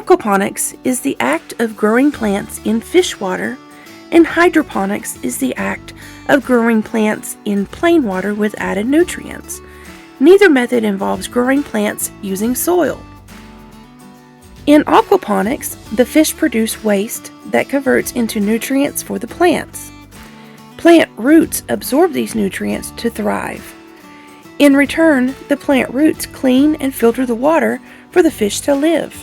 Aquaponics is the act of growing plants in fish water, and hydroponics is the act of growing plants in plain water with added nutrients. Neither method involves growing plants using soil. In aquaponics, the fish produce waste that converts into nutrients for the plants. Plant roots absorb these nutrients to thrive. In return, the plant roots clean and filter the water for the fish to live.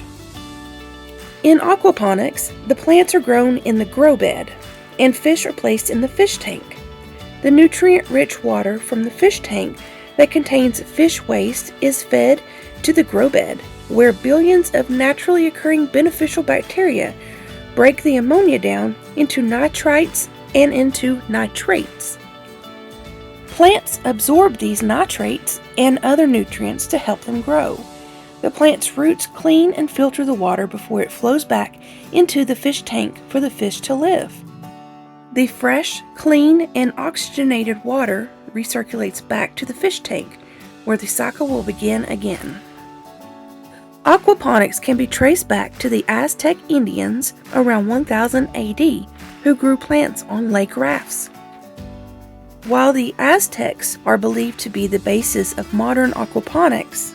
In aquaponics, the plants are grown in the grow bed, and fish are placed in the fish tank. The nutrient-rich water from the fish tank that contains fish waste is fed to the grow bed, where billions of naturally occurring beneficial bacteria break the ammonia down into nitrites and into nitrates. Plants absorb these nitrates and other nutrients to help them grow. The plant's roots clean and filter the water before it flows back into the fish tank for the fish to live. The fresh, clean, and oxygenated water recirculates back to the fish tank, where the cycle will begin again. Aquaponics can be traced back to the Aztec Indians around 1000 AD who grew plants on lake rafts. While the Aztecs are believed to be the basis of modern aquaponics,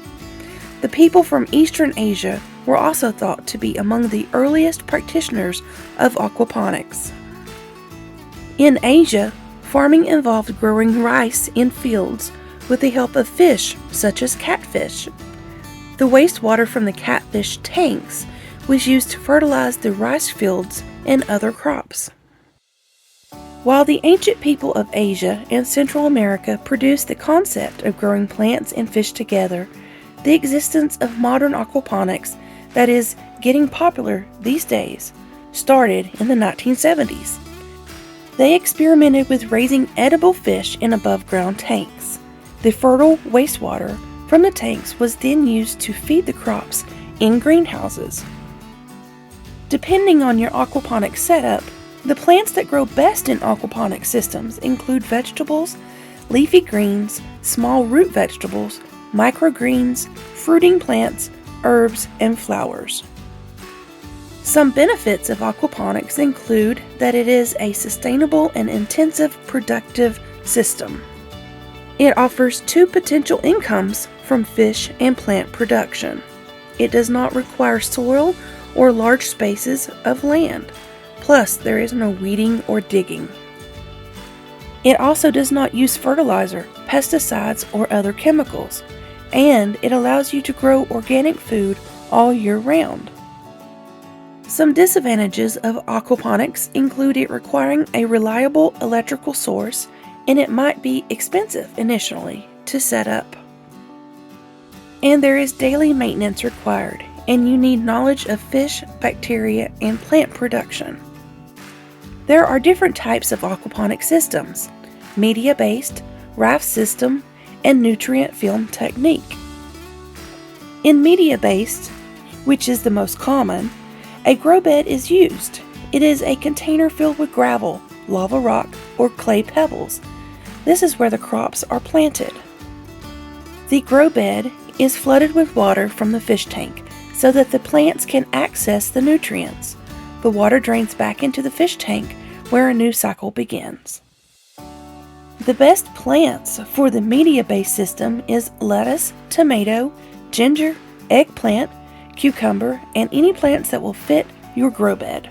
the people from Eastern Asia were also thought to be among the earliest practitioners of aquaponics. In Asia, farming involved growing rice in fields with the help of fish such as catfish. The wastewater from the catfish tanks was used to fertilize the rice fields and other crops. While the ancient people of Asia and Central America produced the concept of growing plants and fish together, the existence of modern aquaponics that is getting popular these days started in the 1970s. They experimented with raising edible fish in above-ground tanks. The fertile wastewater from the tanks was then used to feed the crops in greenhouses. Depending on your aquaponic setup, the plants that grow best in aquaponic systems include vegetables, leafy greens, small root vegetables, microgreens, fruiting plants, herbs, and flowers. Some benefits of aquaponics include that it is a sustainable and intensive productive system. It offers two potential incomes from fish and plant production. It does not require soil or large spaces of land. Plus, there is no weeding or digging. It also does not use fertilizer, pesticides, or other chemicals, and it allows you to grow organic food all year round. Some disadvantages of aquaponics include it requiring a reliable electrical source, and it might be expensive initially to set up. And there is daily maintenance required, and you need knowledge of fish, bacteria, and plant production. There are different types of aquaponic systems: media-based, raft system, and nutrient film technique. In media-based, which is the most common, a grow bed is used. It is a container filled with gravel, lava rock, or clay pebbles. This is where the crops are planted. The grow bed is flooded with water from the fish tank so that the plants can access the nutrients. The water drains back into the fish tank where a new cycle begins. The best plants for the media-based system is lettuce, tomato, ginger, eggplant, cucumber, and any plants that will fit your grow bed.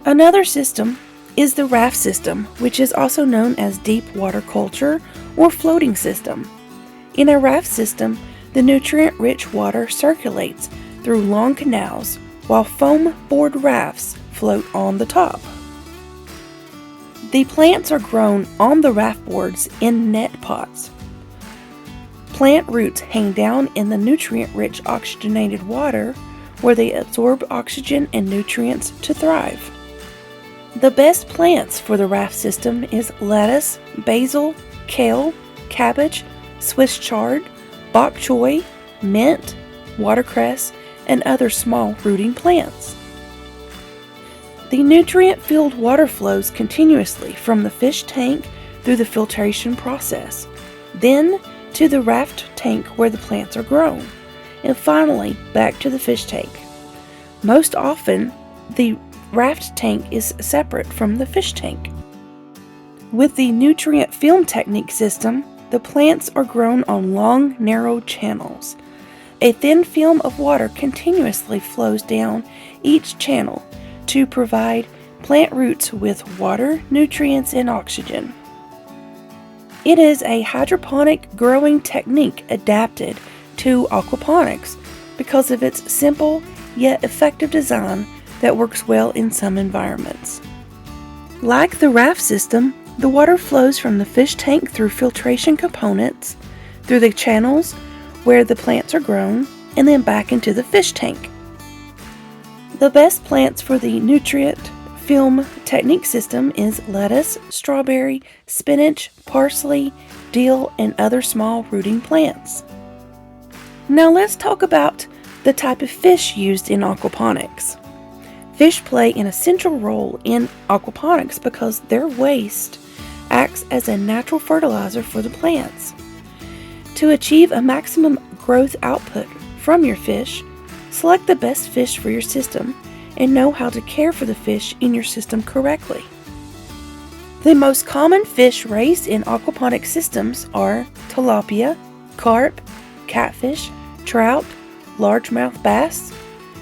Another system is the raft system, which is also known as deep water culture or floating system. In a raft system, the nutrient-rich water circulates through long canals while foam board rafts float on the top. The plants are grown on the raft boards in net pots. Plant roots hang down in the nutrient-rich oxygenated water where they absorb oxygen and nutrients to thrive. The best plants for the raft system is lettuce, basil, kale, cabbage, Swiss chard, bok choy, mint, watercress, and other small rooting plants. The nutrient-filled water flows continuously from the fish tank through the filtration process, then to the raft tank where the plants are grown, and finally back to the fish tank. Most often, the raft tank is separate from the fish tank. With the nutrient film technique system, the plants are grown on long, narrow channels. A thin film of water continuously flows down each channel to provide plant roots with water, nutrients, and oxygen. It is a hydroponic growing technique adapted to aquaponics because of its simple yet effective design that works well in some environments. Like the raft system, the water flows from the fish tank through filtration components, through the channels where the plants are grown, and then back into the fish tank. The best plants for the nutrient film technique system is lettuce, strawberry, spinach, parsley, dill, and other small rooting plants. Now let's talk about the type of fish used in aquaponics. Fish play an essential role in aquaponics because their waste acts as a natural fertilizer for the plants. To achieve a maximum growth output from your fish, select the best fish for your system and know how to care for the fish in your system correctly. The most common fish raised in aquaponic systems are tilapia, carp, catfish, trout, largemouth bass,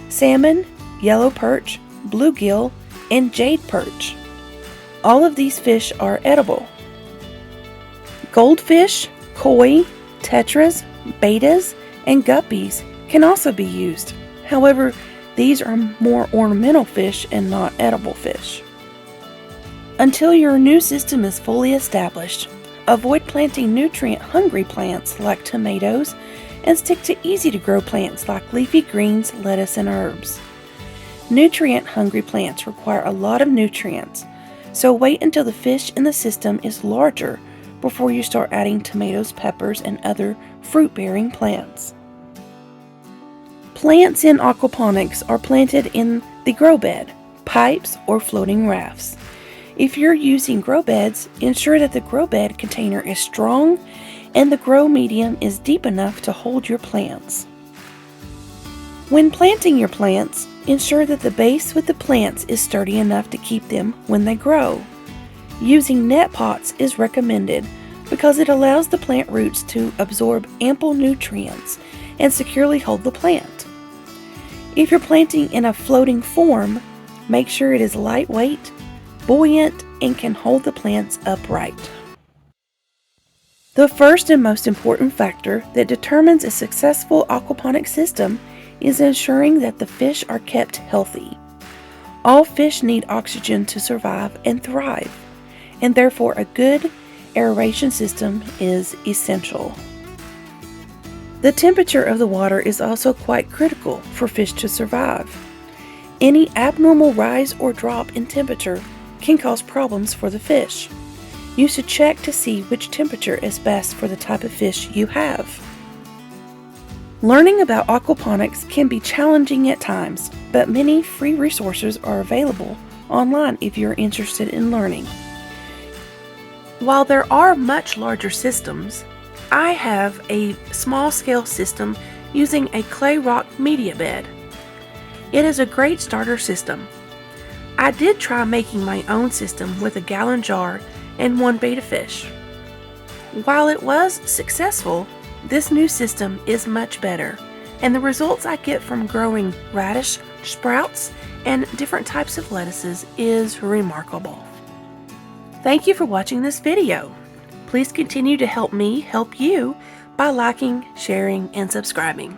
salmon, yellow perch, bluegill, and jade perch. All of these fish are edible. Goldfish, koi, tetras, betas, and guppies can also be used. However, these are more ornamental fish and not edible fish. Until your new system is fully established, avoid planting nutrient-hungry plants like tomatoes and stick to easy-to-grow plants like leafy greens, lettuce, and herbs. Nutrient-hungry plants require a lot of nutrients, so wait until the fish in the system is larger before you start adding tomatoes, peppers, and other fruit-bearing plants. Plants in aquaponics are planted in the grow bed, pipes, or floating rafts. If you're using grow beds, ensure that the grow bed container is strong and the grow medium is deep enough to hold your plants. When planting your plants, ensure that the base with the plants is sturdy enough to keep them when they grow. Using net pots is recommended because it allows the plant roots to absorb ample nutrients and securely hold the plant. If you're planting in a floating form, make sure it is lightweight, buoyant, and can hold the plants upright. The first and most important factor that determines a successful aquaponic system is ensuring that the fish are kept healthy. All fish need oxygen to survive and thrive, and therefore a good aeration system is essential. The temperature of the water is also quite critical for fish to survive. Any abnormal rise or drop in temperature can cause problems for the fish. You should check to see which temperature is best for the type of fish you have. Learning about aquaponics can be challenging at times, but many free resources are available online if you're interested in learning. While there are much larger systems, I have a small-scale system using a clay rock media bed. It is a great starter system. I did try making my own system with a gallon jar and one betta fish. While it was successful, this new system is much better, and the results I get from growing radish, sprouts, and different types of lettuces is remarkable. Thank you for watching this video. Please continue to help me help you by liking, sharing, and subscribing.